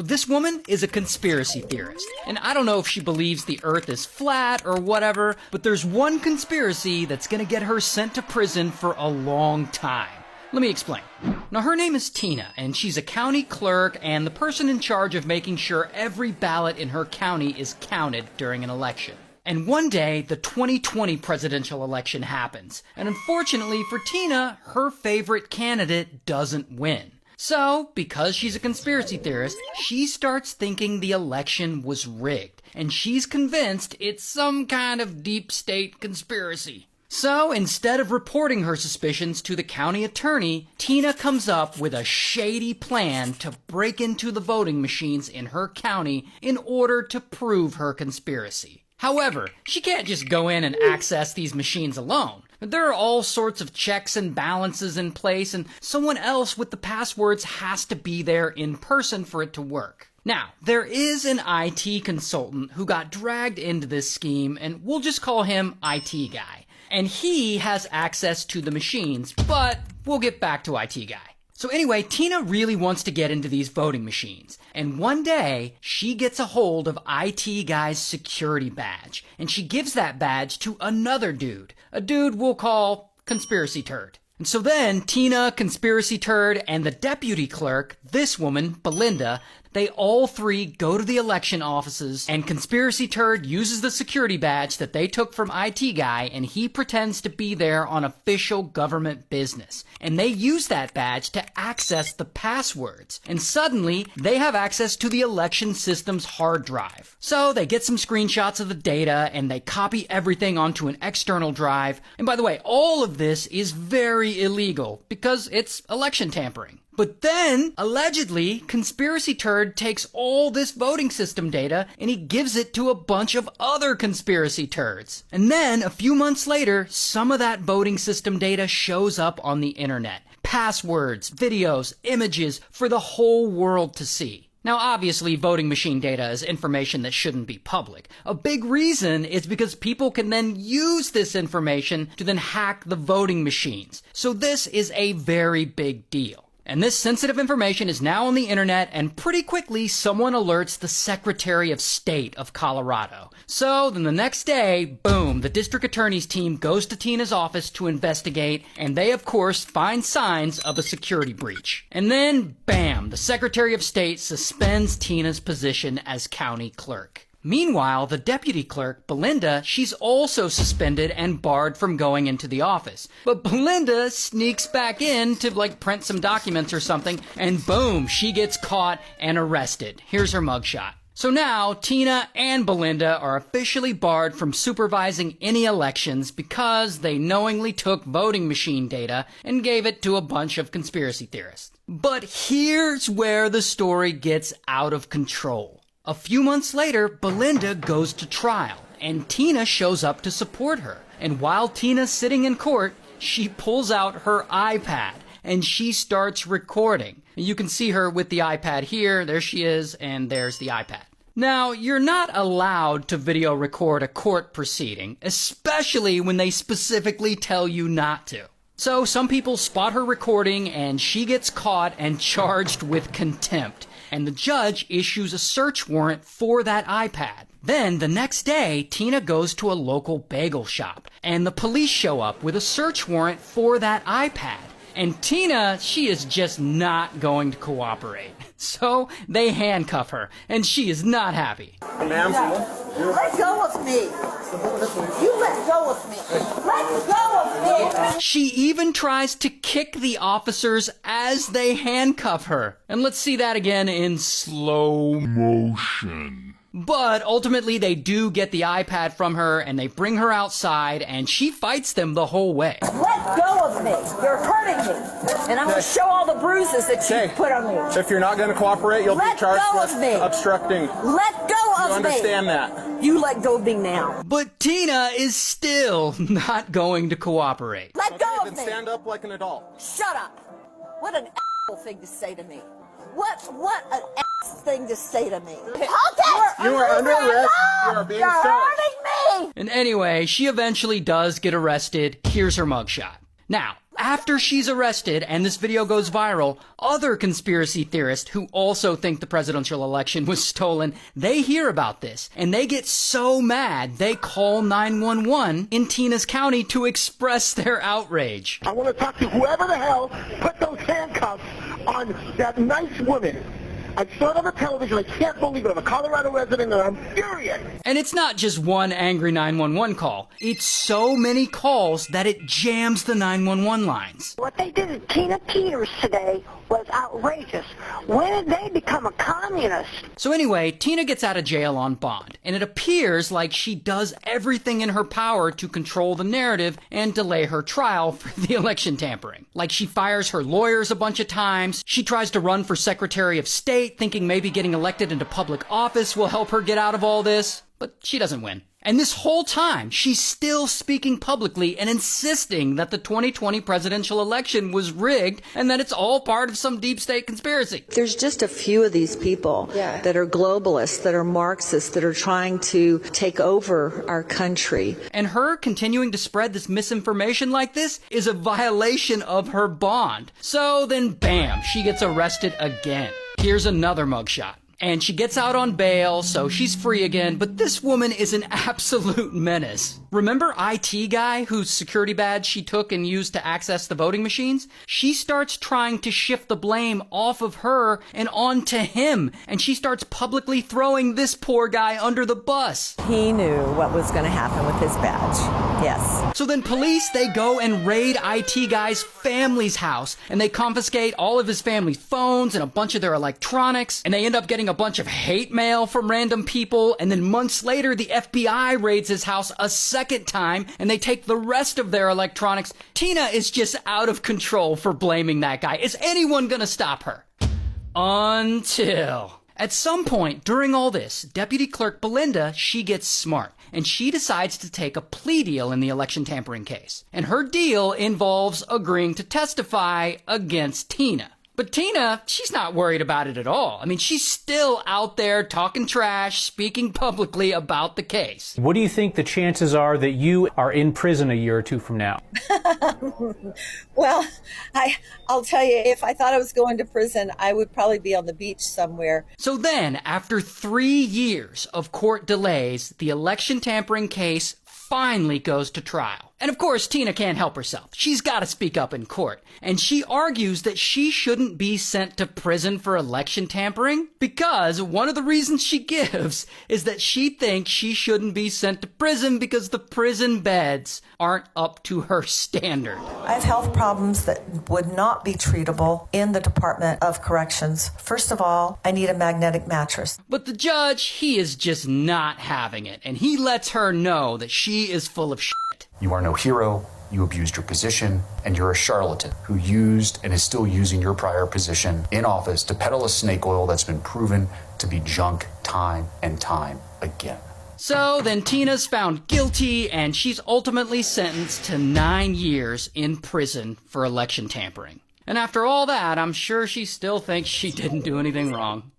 This woman is a conspiracy theorist, and I don't know if she believes the earth is flat or whatever, but there's one conspiracy that's gonna get her sent to prison for a long time. Let me explain. Now, her name is Tina, and she's a county clerk and the person in charge of making sure every ballot in her county is counted during an election. And one day, the 2020 presidential election happens, and unfortunately for Tina, her favorite candidate doesn't win. So, because she's a conspiracy theorist, she starts thinking the election was rigged, and she's convinced it's some kind of deep state conspiracy. So, instead of reporting her suspicions to the county attorney, Tina comes up with a shady plan to break into the voting machines in her county in order to prove her conspiracy. However, she can't just go in and access these machines alone. There are all sorts of checks and balances in place, and someone else with the passwords has to be there in person for it to work. Now, there is an IT consultant who got dragged into this scheme, and we'll just call him IT Guy. And he has access to the machines, but we'll get back to IT Guy. So anyway, Tina really wants to get into these voting machines. And one day, she gets a hold of IT Guy's security badge. And she gives that badge to another dude. A dude we'll call Conspiracy Turd. And so then, Tina, Conspiracy Turd, and the deputy clerk, this woman, Belinda, they all three go to the election offices, and Conspiracy Turd uses the security badge that they took from IT Guy, and he pretends to be there on official government business. And they use that badge to access the passwords. And suddenly, they have access to the election system's hard drive. So they get some screenshots of the data, and they copy everything onto an external drive. And by the way, all of this is very illegal, because it's election tampering. But then, allegedly, Conspiracy Turd takes all this voting system data and he gives it to a bunch of other conspiracy turds. And then, a few months later, some of that voting system data shows up on the internet. Passwords, videos, images for the whole world to see. Now, obviously, voting machine data is information that shouldn't be public. A big reason is because people can then use this information to then hack the voting machines. So this is a very big deal. And this sensitive information is now on the internet, and pretty quickly someone alerts the Secretary of State of Colorado. So then the next day, boom, the district attorney's team goes to Tina's office to investigate, and they of course find signs of a security breach. And then, bam, the Secretary of State suspends Tina's position as county clerk. Meanwhile, the deputy clerk, Belinda, she's also suspended and barred from going into the office. But Belinda sneaks back in to print some documents or something, and boom, she gets caught and arrested. Here's her mugshot. So now, Tina and Belinda are officially barred from supervising any elections because they knowingly took voting machine data and gave it to a bunch of conspiracy theorists. But here's where the story gets out of control. A few months later, Belinda goes to trial, and Tina shows up to support her. And while Tina's sitting in court, she pulls out her iPad, and she starts recording. You can see her with the iPad here, there she is, and there's the iPad. Now, you're not allowed to video record a court proceeding, especially when they specifically tell you not to. So some people spot her recording, and she gets caught and charged with contempt. And the judge issues a search warrant for that iPad. Then, the next day, Tina goes to a local bagel shop, and the police show up with a search warrant for that iPad. And Tina, she is just not going to cooperate. So, they handcuff her, and she is not happy. Ma'am, let go of me. You let go of me. Let go of me. She even tries to kick the officers as they handcuff her. And let's see that again in slow motion. But ultimately they do get the iPad from her and they bring her outside and she fights them the whole way. Let go of me. You're hurting me. And I'm going to show all the bruises that you put on me. if you're not going to cooperate, you'll be charged with obstructing. Let go of me. You understand that? You let go of me now. But Tina is still not going to cooperate. Let go of Then me. stand up like an adult. Shut up. What an thing to say to me. What an thing to say to me. Okay. You are under arrest. You are being searched. Hurting me. And anyway, she eventually does get arrested. Here's her mugshot. Now, after she's arrested and this video goes viral, other conspiracy theorists who also think the presidential election was stolen, they hear about this and they get so mad they call 911 in Tina's county to express their outrage. I want to talk to whoever the hell put those handcuffs on that nice woman. I saw it on the television. I can't believe it. I'm a Colorado resident and I'm furious. And it's not just one angry 911 call. It's so many calls that it jams the 911 lines. What they did to Tina Peters today was outrageous. When did they become a communist? So anyway, Tina gets out of jail on bond, and it appears like she does everything in her power to control the narrative and delay her trial for the election tampering. Like she fires her lawyers a bunch of times, she tries to run for Secretary of State, thinking maybe getting elected into public office will help her get out of all this, but she doesn't win. And this whole time, she's still speaking publicly and insisting that the 2020 presidential election was rigged and that it's all part of some deep state conspiracy. There's just a few of these people that are globalists, that are Marxists, that are trying to take over our country. And her continuing to spread this misinformation like this is a violation of her bond. So then, bam, she gets arrested again. Here's another mugshot. And she gets out on bail, so she's free again, but this woman is an absolute menace. Remember IT guy whose security badge she took and used to access the voting machines? She starts trying to shift the blame off of her and onto him, and she starts publicly throwing this poor guy under the bus. He knew what was going to happen with his badge. Yes. So then police, they go and raid IT guy's family's house, and they confiscate all of his family's phones and a bunch of their electronics, and they end up getting a bunch of hate mail from random people, and then months later the FBI raids his house a second time and they take the rest of their electronics. Tina is just out of control for blaming that guy. Is anyone gonna stop her? Until at some point during all this, Deputy Clerk Belinda, she gets smart and she decides to take a plea deal in the election tampering case. And her deal involves agreeing to testify against Tina. But Tina, she's not worried about it at all. I mean, she's still out there talking trash, speaking publicly about the case. What do you think the chances are that you are in prison a year or two from now? Well, I'll tell you, if I thought I was going to prison, I would probably be on the beach somewhere. So then, after 3 years of court delays, the election tampering case finally goes to trial. And of course, Tina can't help herself. She's got to speak up in court. And she argues that she shouldn't be sent to prison for election tampering because one of the reasons she gives is that she thinks she shouldn't be sent to prison because the prison beds aren't up to her standard. I have health problems that would not be treatable in the Department of Corrections. First of all, I need a magnetic mattress. But the judge, he is just not having it. And he lets her know that she is full of shit. You are no hero, you abused your position, and you're a charlatan who used and is still using your prior position in office to peddle a snake oil that's been proven to be junk time and time again. So then Tina's found guilty and she's ultimately sentenced to 9 years in prison for election tampering. And after all that, I'm sure she still thinks she didn't do anything wrong.